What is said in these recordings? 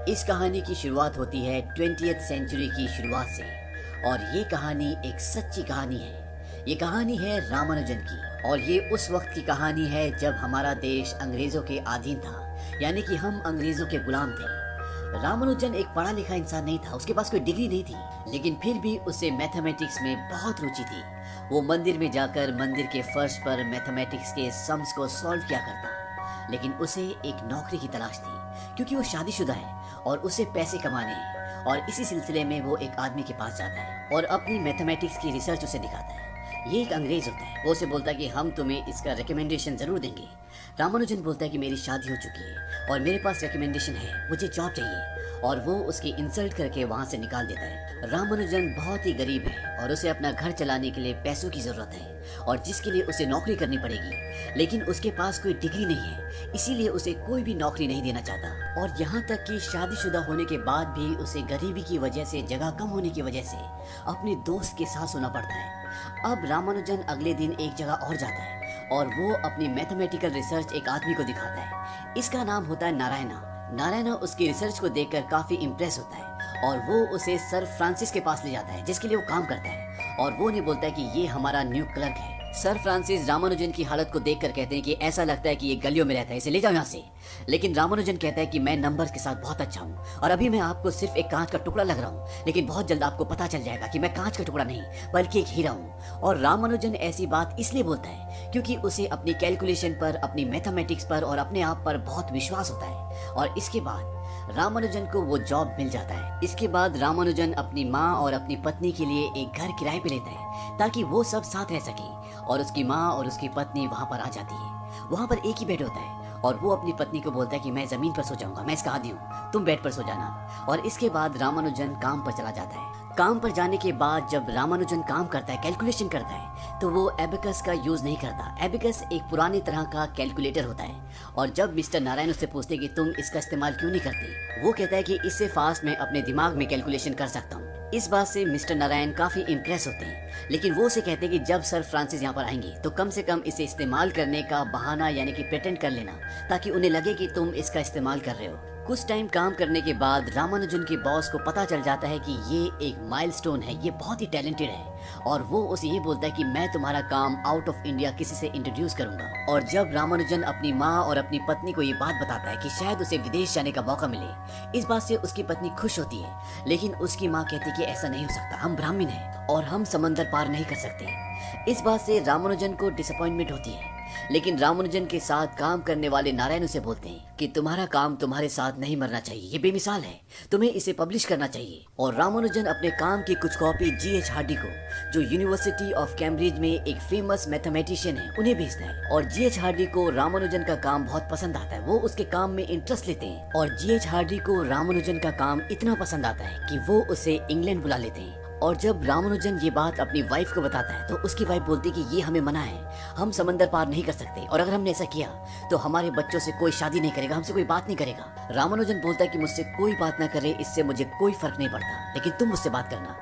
इस कहानी की शुरुआत होती है 20th सेंचुरी की शुरुआत से और ये कहानी एक सच्ची कहानी है। ये कहानी है रामानुजन की और ये उस वक्त की कहानी है जब हमारा देश अंग्रेजों के अधीन था, यानी कि हम अंग्रेजों के गुलाम थे। रामानुजन एक पढ़ा लिखा इंसान नहीं था, उसके पास कोई डिग्री नहीं थी, लेकिन फिर भी उसे मैथमेटिक्स में बहुत रुचि थी। वो मंदिर में जाकर मंदिर के फर्श पर मैथमेटिक्स के सम्स को सॉल्व किया करता, लेकिन उसे एक नौकरी की तलाश थी क्योंकि वो शादीशुदा है और उसे पैसे कमाने हैं। और इसी सिलसिले में वो एक आदमी के पास जाता है और अपनी मैथमेटिक्स की रिसर्च उसे दिखाता है। ये एक अंग्रेज होता है, वो उसे बोलता है कि हम तुम्हें इसका रिकमेंडेशन जरूर देंगे। रामानुजन बोलता है कि मेरी शादी हो चुकी है और मेरे पास रिकमेंडेशन है, मुझे जॉब चाहिए, और वो उसकी इंसल्ट करके वहाँ से निकाल देता है। रामानुजन बहुत ही गरीब है और उसे अपना घर चलाने के लिए पैसों की जरूरत है और जिसके लिए उसे नौकरी करनी पड़ेगी, लेकिन उसके पास कोई डिग्री नहीं है, इसीलिए उसे कोई भी नौकरी नहीं देना चाहता। और यहाँ तक कि शादीशुदा होने के बाद भी उसे गरीबी की वजह से, जगह कम होने की वजह से अपने दोस्त के साथ सोना पड़ता है। अब रामानुजन अगले दिन एक जगह और जाता है और वो अपनी मैथमेटिकल रिसर्च एक आदमी को दिखाता है। इसका नाम होता है नारायणा। नारायणा उसकी रिसर्च को देखकर काफी इम्प्रेस होता है और वो उसे सर फ्रांसिस के पास ले जाता है, जिसके लिए वो काम करता है, और वो नहीं बोलता है कि ये हमारा न्यू क्लर्क है। सर फ्रांसिस रामानुजन की हालत को देखकर कहते हैं कि ऐसा लगता है कि ये गलियों में रहता है, इसे ले जाओ यहाँ से। लेकिन रामानुजन कहता है कि मैं नंबर्स के साथ बहुत अच्छा हूँ और अभी मैं आपको सिर्फ एक कांच का टुकड़ा लग रहा हूँ, लेकिन बहुत जल्द आपको पता चल जाएगा कि मैं कांच का टुकड़ा नहीं बल्कि एक हीरा हूँ। और रामानुजन ऐसी बात इसलिए बोलता है क्योंकि उसे अपनी कैलकुलेशन पर, अपनी मैथमेटिक्स पर और अपने आप पर बहुत विश्वास होता है। और इसके बाद रामानुजन को वो जॉब मिल जाता है। इसके बाद रामानुजन अपनी माँ और अपनी पत्नी के लिए एक घर किराए पे लेता है ताकि वो सब साथ रह सके, और उसकी माँ और उसकी पत्नी वहाँ पर आ जाती है। वहाँ पर एक ही बेड होता है और वो अपनी पत्नी को बोलता है कि मैं जमीन पर सो जाऊंगा, मैं इसका आदी हूँ, तुम बेड पर सो जाना। और इसके बाद रामानुजन काम पर चला जाता है। काम पर जाने के बाद जब रामानुजन काम करता है, कैलकुलेशन करता है, तो वो एबेकस का यूज नहीं करता। एबेकस एक पुरानी तरह का कैलकुलेटर होता है। और जब मिस्टर नारायण उससे पूछते कि तुम इसका इस्तेमाल क्यों नहीं करते, वो कहता है कि इससे फास्ट मैं अपने दिमाग में कैलकुलेशन कर सकता हूँ। इस बात से मिस्टर नारायण काफी इम्प्रेस होते हैं, लेकिन वो उसे कहते हैं कि जब सर फ्रांसिस यहाँ पर आएंगे तो कम से कम इसे इस्तेमाल करने का बहाना यानी कि प्रेटेंड कर लेना, ताकि उन्हें लगे कि तुम इसका इस्तेमाल कर रहे हो। कुछ टाइम काम करने के बाद रामानुजन के बॉस को पता चल जाता है कि ये एक माइलस्टोन है, ये बहुत ही टैलेंटेड है, और वो उसे ये बोलता है कि मैं तुम्हारा काम आउट ऑफ इंडिया किसी से इंट्रोड्यूस करूंगा। और जब रामानुजन अपनी माँ और अपनी पत्नी को ये बात बताता है कि शायद उसे विदेश जाने का मौका मिले, इस बात से उसकी पत्नी खुश होती है, लेकिन उसकी माँ कहती है कि ऐसा नहीं हो सकता, हम ब्राह्मण हैं और हम समंदर पार नहीं कर सकते। इस बात से रामानुजन को डिसअपॉइंटमेंट होती है, लेकिन रामानुजन के साथ काम करने वाले नारायण उसे बोलते हैं कि तुम्हारा काम तुम्हारे साथ नहीं मरना चाहिए, ये बेमिसाल है, तुम्हें इसे पब्लिश करना चाहिए। और रामानुजन अपने काम की कुछ कॉपी G.H. हार्डी को, जो यूनिवर्सिटी ऑफ कैम्ब्रिज में एक फेमस मैथमेटिशियन है, उन्हें भेजता है। और G.H. हार्डी को रामानुजन का काम बहुत पसंद आता है, वो उसके काम में इंटरेस्ट लेते हैं। और G.H. हार्डी को रामानुजन का काम इतना पसंद आता है कि वो उसे इंग्लैंड बुला लेते हैं। और जब रामानुजन ये बात अपनी वाइफ को बताता है तो उसकी वाइफ बोलती है कि ये हमें मना है, हम समंदर पार नहीं कर सकते, और अगर हमने ऐसा किया तो हमारे बच्चों से कोई शादी नहीं करेगा, हमसे कोई बात नहीं करेगा। रामानुजन बोलता है कि मुझसे कोई बात ना करे, इससे मुझे कोई फर्क नहीं पड़ता, लेकिन तुम मुझसे बात करना।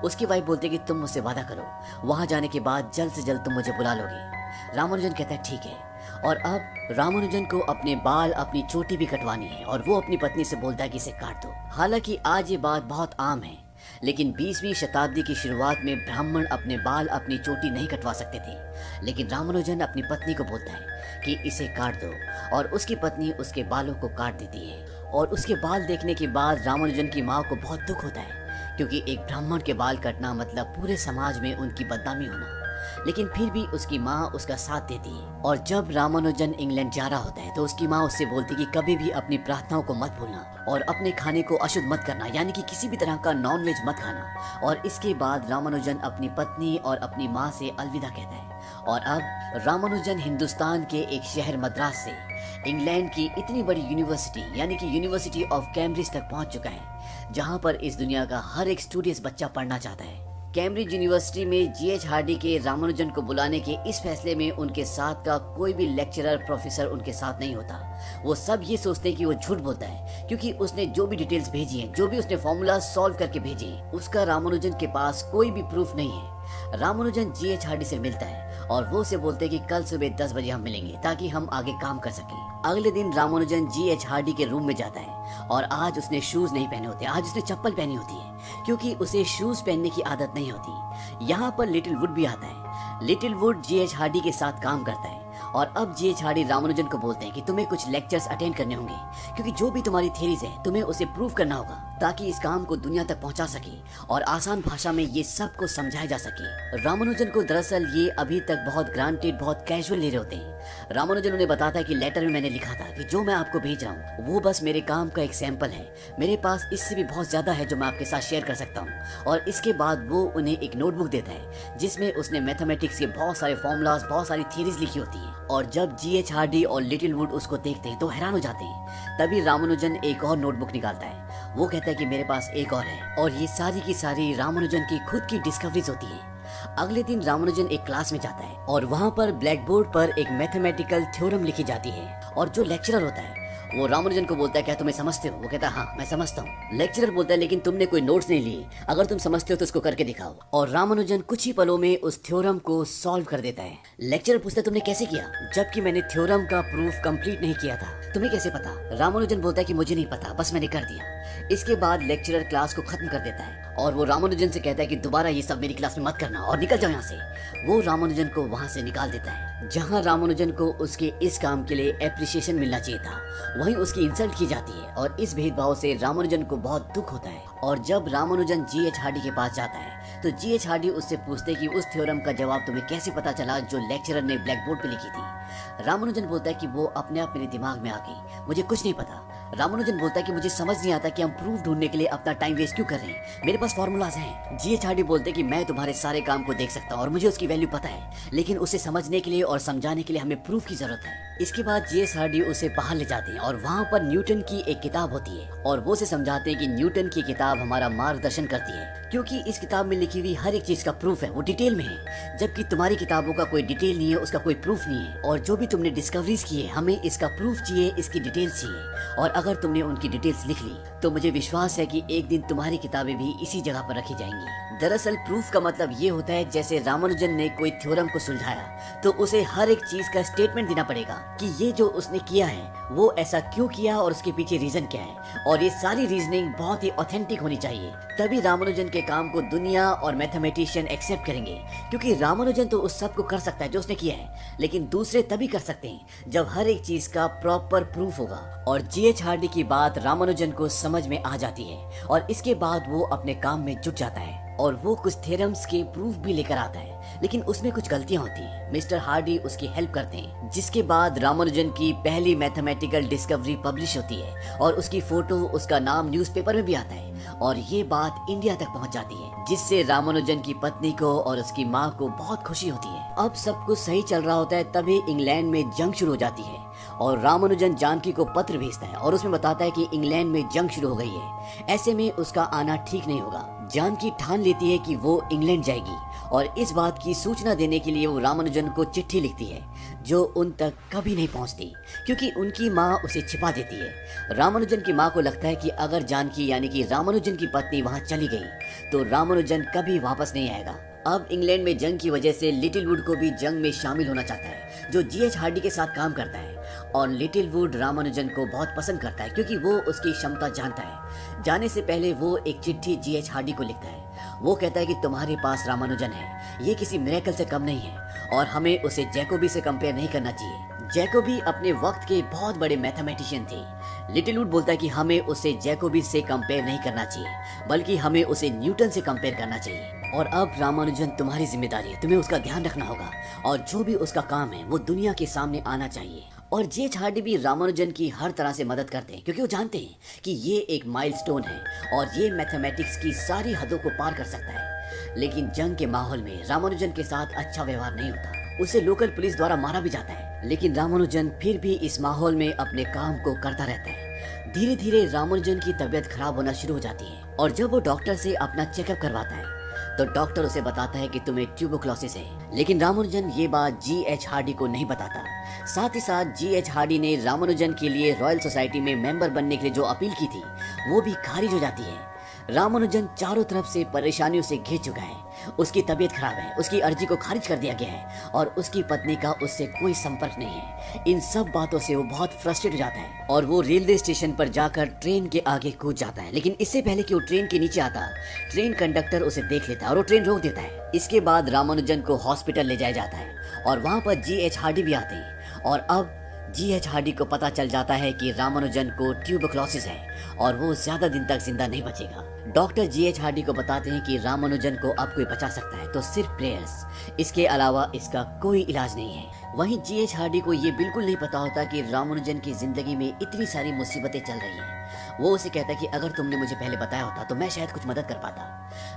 उसकी वाइफ बोलती है कि तुम मुझसे वादा करो, वहां जाने के बाद जल्द से जल्द तुम मुझे बुला लोगे। रामानुजन कहता है ठीक है। और अब रामानुजन को अपने बाल, अपनी चोटी भी कटवानी है और वो अपनी पत्नी से बोलता है कि इसे काट दो। हालांकि आज ये बात बहुत आम है, लेकिन 20वीं शताब्दी की शुरुआत में ब्राह्मण अपने बाल, अपनी चोटी नहीं कटवा सकते थे। लेकिन रामानुजन अपनी पत्नी को बोलता है कि इसे काट दो, और उसकी पत्नी उसके बालों को काट देती है। और उसके बाल देखने के बाद रामानुजन की माँ को बहुत दुख होता है, क्योंकि एक ब्राह्मण के बाल कटना मतलब पूरे समाज में उनकी बदनामी होना। लेकिन फिर भी उसकी माँ उसका साथ देती है। और जब रामानुजन इंग्लैंड जा रहा होता है तो उसकी माँ उससे बोलती कि कभी भी अपनी प्रार्थनाओं को मत भूलना और अपने खाने को अशुद्ध मत करना, यानी कि किसी भी तरह का नॉनवेज मत खाना। और इसके बाद रामानुजन अपनी पत्नी और अपनी माँ से अलविदा कहता है। और अब रामानुजन हिंदुस्तान के एक शहर मद्रास से इंग्लैंड की इतनी बड़ी यूनिवर्सिटी यानी कि यूनिवर्सिटी ऑफ कैम्ब्रिज तक पहुंच चुका है, जहां पर इस दुनिया का हर एक स्टूडियस बच्चा पढ़ना चाहता है। कैम्ब्रिज यूनिवर्सिटी में G.H. हार्डी के रामानुजन को बुलाने के इस फैसले में उनके साथ का कोई भी लेक्चरर, प्रोफेसर उनके साथ नहीं होता। वो सब ये सोचते हैं कि वो झूठ बोलता है, क्योंकि उसने जो भी डिटेल्स भेजी हैं, जो भी उसने फॉर्मूला सॉल्व करके भेजे हैं, उसका रामानुजन के पास कोई भी प्रूफ नहीं है। रामानुजन G.H. हार्डी से मिलता है और वो उसे बोलते हैं कि कल सुबह 10 बजे हम मिलेंगे ताकि हम आगे काम कर सकें। अगले दिन रामानुजन G.H. हार्डी के रूम में जाता है और आज उसने शूज नहीं पहने होते, आज उसने चप्पल पहनी होती है क्योंकि उसे शूज पहनने की आदत नहीं होती। यहाँ पर लिटिल वुड भी आता है। Little would G.H. हार्डी के साथ काम करता है और अब G.H. हार्डी रामानुजन को बोलते हैं कि तुम्हें कुछ लेक्चर्स अटेंड करने होंगे क्योंकि जो भी तुम्हारी थ्योरीज है तुम्हें उसे प्रूव करना होगा ताकि इस काम को दुनिया तक पहुंचा सके और आसान भाषा में ये सब को समझाया जा सके। रामानुजन को दरअसल ये अभी तक बहुत ग्रांटेड, बहुत कैजुअल ले रहे होते हैं। रामानुजन उन्हें बताता है कि लेटर में मैंने लिखा था कि जो मैं आपको भेज रहा हूँ वो बस मेरे काम का एक सैंपल है, मेरे पास इससे भी बहुत ज्यादा है जो मैं आपके साथ शेयर कर सकता हूँ। और इसके बाद वो उन्हें एक नोटबुक देता है जिसमें उसने मैथमेटिक्स के बहुत सारे फॉर्मूलाज, बहुत सारी थियरीज लिखी होती है। और जब G.H. हार्डी और लिटिल वुड उसको देखते हैं तो हैरान हो जाते हैं। तभी रामानुजन एक और नोटबुक निकालता है। वो कहता है कि मेरे पास एक और है और ये सारी की सारी रामानुजन की खुद की डिस्कवरीज होती है। अगले दिन रामानुजन एक क्लास में जाता है और वहाँ पर ब्लैक बोर्ड पर एक मैथमेटिकल थ्योरम लिखी जाती है और जो लेक्चरर होता है वो रामानुजन को बोलता है क्या तुम्हें समझते हो? वो कहता है हाँ मैं समझता हूँ। लेक्चरर बोलता है लेकिन तुमने कोई नोट्स नहीं लिए, अगर तुम समझते हो तो इसको करके दिखाओ। और रामानुजन कुछ ही पलों में उस थ्योरम को सॉल्व कर देता है। लेक्चरर पूछता है तुमने कैसे किया, जबकि मैंने थ्योरम का प्रूफ कंप्लीट नहीं किया था, तुम्हें कैसे पता? रामानुजन बोलता है कि मुझे नहीं पता, बस मैंने कर दिया। इसके बाद लेक्चरर क्लास को खत्म कर देता है और वो रामानुजन से कहता है कि दोबारा ये सब मेरी क्लास में मत करना और निकल जाओ यहाँ से। वो रामानुजन को वहाँ से निकाल देता है। जहाँ रामानुजन को उसके इस काम के लिए एप्रिसिएशन मिलना चाहिए था वहीं उसकी इंसल्ट की जाती है और इस भेदभाव से रामानुजन को बहुत दुख होता है। और जब रामानुजन G.H. हार्डी के पास जाता है तो G.H. हार्डी उससे पूछते कि उस थ्योरम का जवाब तुम्हें कैसे पता चला जो लेक्चरर ने ब्लैक बोर्ड पे लिखी थी। रामानुजन बोलता है कि वो अपने आप मेरे दिमाग में आ गई, मुझे कुछ नहीं पता। रामानुजन बोलता है कि मुझे समझ नहीं आता कि हम प्रूफ ढूंढने के लिए अपना टाइम वेस्ट क्यों कर रहे हैं, मेरे पास फॉर्मूलाज हैं। G.H. हार्डी बोलते हैं कि मैं तुम्हारे सारे काम को देख सकता हूँ और मुझे उसकी वैल्यू पता है, लेकिन उसे समझने के लिए और समझाने के लिए हमें प्रूफ की जरूरत है। इसके बाद G.H. हार्डी उसे बाहर ले जाते हैं और वहाँ पर न्यूटन की एक किताब होती है और वो उसे समझाते हैं कि न्यूटन की किताब हमारा मार्गदर्शन करती है क्योंकि इस किताब में लिखी हुई हर एक चीज का प्रूफ है, वो डिटेल में है, जबकि तुम्हारी किताबों का कोई डिटेल नहीं है, उसका कोई प्रूफ नहीं है। और जो भी तुमने डिस्कवरीज की है हमें इसका प्रूफ चाहिए, इसकी डिटेल्स चाहिए। और अगर तुमने उनकी डिटेल्स लिख ली तो मुझे विश्वास है कि एक दिन तुम्हारी किताबें भी इसी जगह पर रखी जाएंगी। दरअसल प्रूफ का मतलब ये होता है जैसे रामानुजन ने कोई थ्योरम को सुलझाया तो उसे हर एक चीज का स्टेटमेंट देना पड़ेगा कि ये जो उसने किया है वो ऐसा क्यों किया और उसके पीछे रीजन क्या है, और ये सारी रीजनिंग बहुत ही ऑथेंटिक होनी चाहिए। तभी रामानुजन के काम को दुनिया और मैथमेटिशियन एक्सेप्ट करेंगे क्योंकि रामानुजन तो उस सब को कर सकता है जो उसने किया है, लेकिन दूसरे तभी कर सकते हैं जब हर एक चीज का प्रॉपर प्रूफ होगा। और G.H. हार्डी की बात रामानुजन को समझ में आ जाती है और इसके बाद वो अपने काम में जुट जाता है और वो कुछ थ्योरम्स के प्रूफ भी लेकर आता है, लेकिन उसमें कुछ गलतियां होती हैं। मिस्टर हार्डी उसकी हेल्प करते हैं, जिसके बाद रामानुजन की पहली मैथमेटिकल डिस्कवरी पब्लिश होती है और उसकी फोटो, उसका नाम न्यूज़पेपर में भी आता है और ये बात इंडिया तक पहुंच जाती है, जिससे रामानुजन की पत्नी को और उसकी माँ को बहुत खुशी होती है। अब सब कुछ सही चल रहा होता है तभी इंग्लैंड में जंग शुरू हो जाती है और रामानुजन जानकी को पत्र भेजता है और उसमें बताता है कि इंग्लैंड में जंग शुरू हो गई है, ऐसे में उसका आना ठीक नहीं होगा। जानकी ठान लेती है कि वो इंग्लैंड जाएगी और इस बात की सूचना देने के लिए वो रामानुजन को चिट्ठी लिखती है जो उन तक कभी नहीं पहुंचती क्योंकि उनकी माँ उसे छिपा देती है। रामानुजन की माँ को लगता है कि अगर जानकी यानी कि रामानुजन की पत्नी वहाँ चली गई तो रामानुजन कभी वापस नहीं आएगा। अब इंग्लैंड में जंग की वजह से लिटिल वुड को भी जंग में शामिल होना चाहता है जो G.H. हार्डी के साथ काम करता है और लिटिल वुड रामानुजन को बहुत पसंद करता है क्योंकि वो उसकी क्षमता जानता है। जाने से पहले वो एक चिट्ठी G.H. हार्डी को लिखता है। वो कहता है कि तुम्हारे पास रामानुजन है, ये किसी मिरेकल से कम नहीं है और हमें उसे जैकोबी से कंपेयर नहीं करना चाहिए। जैकोबी अपने वक्त के बहुत बड़े मैथमेटिशियन थे। लिटिल वुड बोलता है कि हमें उसे जैकोबी से कंपेयर नहीं करना चाहिए बल्कि हमें उसे न्यूटन से कंपेयर करना चाहिए। और अब रामानुजन तुम्हारी जिम्मेदारी है, तुम्हें उसका ध्यान रखना होगा और जो भी उसका काम है वो दुनिया के सामने आना चाहिए। और G.H. हार्डी भी रामानुजन की हर तरह से मदद करते हैं क्योंकि वो जानते हैं कि ये एक माइलस्टोन है और ये मैथमेटिक्स की सारी हदों को पार कर सकता है। लेकिन जंग के माहौल में रामानुजन के साथ अच्छा व्यवहार नहीं होता, उसे लोकल पुलिस द्वारा मारा भी जाता है, लेकिन रामानुजन फिर भी इस माहौल में अपने काम को करता रहता है। धीरे धीरे रामानुजन की तबीयत खराब होना शुरू हो जाती है और जब वो डॉक्टर से अपना चेकअप करवाता है तो डॉक्टर उसे बताता है कि तुम्हें ट्यूबरक्लोसिस है, लेकिन रामानुजन ये बात G.H. हार्डी को नहीं बताता। साथ ही साथ G.H. हार्डी ने रामानुजन के लिए रॉयल सोसाइटी में मेंबर बनने के लिए जो अपील की थी वो भी खारिज हो जाती है। रामानुजन चारों तरफ से परेशानियों से घिर चुका है, उसकी तबीयत खराब है, उसकी अर्जी को खारिज कर दिया गया है और उसकी पत्नी का उससे कोई संपर्क नहीं है। इन सब बातों से वो बहुत फ्रस्ट्रेट हो जाता है और वो रेलवे स्टेशन पर जाकर ट्रेन के आगे कूद जाता है। लेकिन इससे पहले कि वो ट्रेन के नीचे आता, ट्रेन कंडक्टर उसे देख लेता है और वो ट्रेन रोक देता है। इसके बाद रामानुजन को हॉस्पिटल ले जाया जाता है और वहाँ पर G.H. हार्डी भी आते हैं और अब G.H. हार्डी को पता चल जाता है कि रामानुजन को ट्यूबरक्लोसिस है और वो ज्यादा दिन तक जिंदा नहीं बचेगा। Doctor G.H. हार्डी को बताते हैं कि रामानुजन को अब कोई बचा सकता है तो सिर्फ प्रेयर्स, इसके अलावा इसका कोई इलाज नहीं है। वहीं G.H. हार्डी को ये बिल्कुल नहीं पता होता कि रामानुजन की जिंदगी में इतनी सारी मुसीबतें चल रही हैं। वो उसे कहता है कि अगर तुमने मुझे पहले बताया होता तो मैं शायद कुछ मदद कर पाता।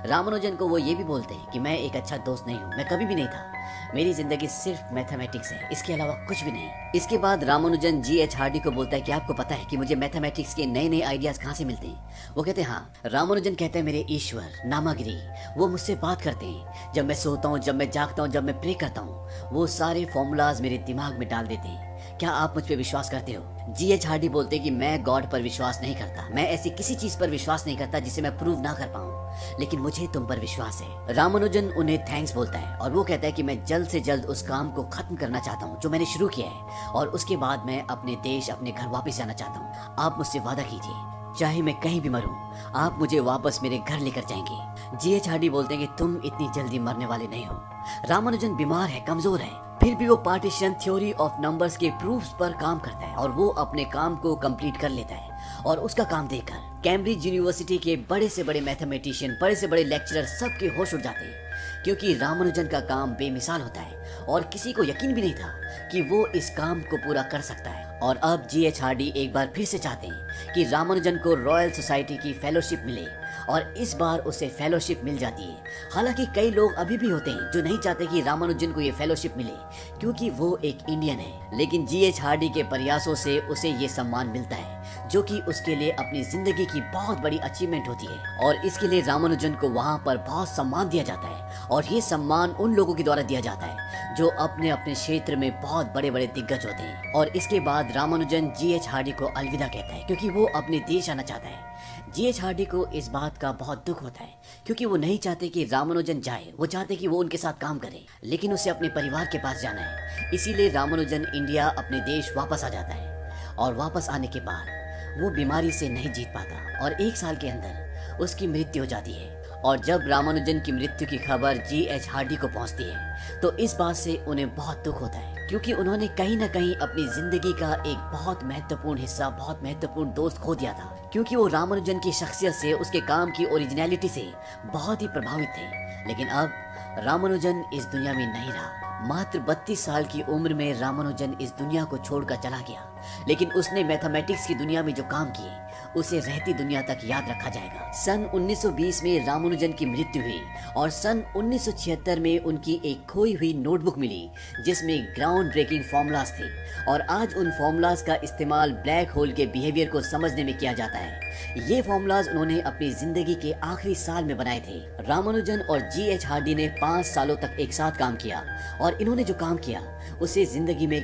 रामानुजन को वो ये भी बोलते हैं कि मैं एक अच्छा दोस्त नहीं हूँ, मैं कभी भी नहीं था, मेरी जिंदगी सिर्फ मैथमेटिक्स है, इसके अलावा कुछ भी नहीं। इसके बाद रामानुजन G.H. हार्डी को बोलता है कि आपको पता है कि मुझे मैथमेटिक्स के नए नए आइडियाज कहाँ से मिलते हैं। वो कहते हैं हाँ। रामानुजन कहते हैं मेरे ईश्वर नामागिरी वो मुझसे बात करते हैं, जब मैं सोता हूँ, जब मैं जागता हूँ, जब मैं प्रे करता हूँ, वो सारे फॉर्मूलाज मेरे दिमाग में डाल देते हैं। क्या आप मुझ पे विश्वास करते हो? G.H. हार्डी बोलते हैं कि मैं गॉड पर विश्वास नहीं करता, मैं ऐसी किसी चीज पर विश्वास नहीं करता जिसे मैं प्रूव ना कर पाऊँ, लेकिन मुझे तुम पर विश्वास है। रामानुजन उन्हें थैंक्स बोलता है और वो कहता है कि मैं जल्द से जल्द उस काम को खत्म करना चाहता हूँ जो मैंने शुरू किया है और उसके बाद मैं अपने देश, अपने घर वापस जाना चाहता हूँ। आप मुझसे वादा कीजिए, चाहे मैं कहीं भी मरूं, आप मुझे वापस मेरे घर लेकर जाएंगे। G.H. हार्डी बोलते हैं कि तुम इतनी जल्दी मरने वाले नहीं हो। रामानुजन बीमार है, कमजोर है, फिर भी वो पार्टीशन थ्योरी ऑफ नंबर्स के प्रूफ्स पर काम करता है और वो अपने काम को कंप्लीट कर लेता है और उसका काम देखकर कैम्ब्रिज यूनिवर्सिटी के बड़े से बड़े मैथमेटिशियन, बड़े से बड़े लेक्चरर सबके होश उड़ जाते हैं, क्योंकि रामानुजन का काम बेमिसाल होता है और किसी को यकीन भी नहीं था कि वो इस काम को पूरा कर सकता है। और अब G.H. हार्डी एक बार फिर से चाहते हैं कि रामानुजन को रॉयल सोसाइटी की फेलोशिप मिले और इस बार उसे फेलोशिप मिल जाती है। हालांकि कई लोग अभी भी होते हैं जो नहीं चाहते कि रामानुजन को ये फेलोशिप मिले क्योंकि वो एक इंडियन है, लेकिन G.H. हार्डी के प्रयासों से उसे ये सम्मान मिलता है जो कि उसके लिए अपनी जिंदगी की बहुत बड़ी अचीवमेंट होती है और इसके लिए रामानुजन को वहाँ पर बहुत सम्मान दिया जाता है और ये सम्मान उन लोगों के द्वारा दिया जाता है जो अपने अपने क्षेत्र में बहुत बड़े बड़े दिग्गज होते हैं। और इसके बाद रामानुजन G.H. हार्डी को अलविदा कहता है क्योंकि वो अपने देश आना चाहता है। G.H. हार्डी को इस बात का बहुत दुख होता है क्योंकि वो नहीं चाहते कि रामानुजन जाए, वो चाहते कि वो उनके साथ काम करे, लेकिन उसे अपने परिवार के पास जाना है। इसीलिए रामानुजन इंडिया अपने देश वापस आ जाता है और वापस आने के बाद वो बीमारी से नहीं जीत पाता और 1 साल के अंदर उसकी मृत्यु हो जाती है। और जब रामानुजन की मृत्यु की खबर G.H. हार्डी को पहुंचती है तो इस बात से उन्हें बहुत दुख होता है क्योंकि उन्होंने कहीं ना कहीं अपनी जिंदगी का एक बहुत महत्वपूर्ण हिस्सा, बहुत महत्वपूर्ण दोस्त खो दिया था, क्योंकि वो रामानुजन की शख्सियत से, उसके काम की ओरिजिनलिटी से बहुत ही प्रभावित थे। लेकिन अब रामानुजन इस दुनिया में नहीं रहा। मात्र 32 साल की उम्र में रामानुजन इस दुनिया को छोड़कर चला गया, लेकिन उसने मैथमेटिक्स की दुनिया में जो काम किए उसे रहती दुनिया तक याद रखा जाएगा। सन 1920 में रामानुजन की मृत्यु हुई और सन 1976 में उनकी एक खोई हुई नोटबुक मिली जिसमें ग्राउंड ब्रेकिंग फॉर्मूलाज थे और आज उन फॉर्मूलाज का इस्तेमाल ब्लैक होल के बिहेवियर को समझने में किया जाता है। ये फॉर्मूलाज उन्होंने अपनी जिंदगी के आखिरी साल में बनाए थे। रामानुजन और G.H. हार्डी ने 5 सालों तक एक साथ काम किया और इन्होंने जो काम किया उसे जिंदगी में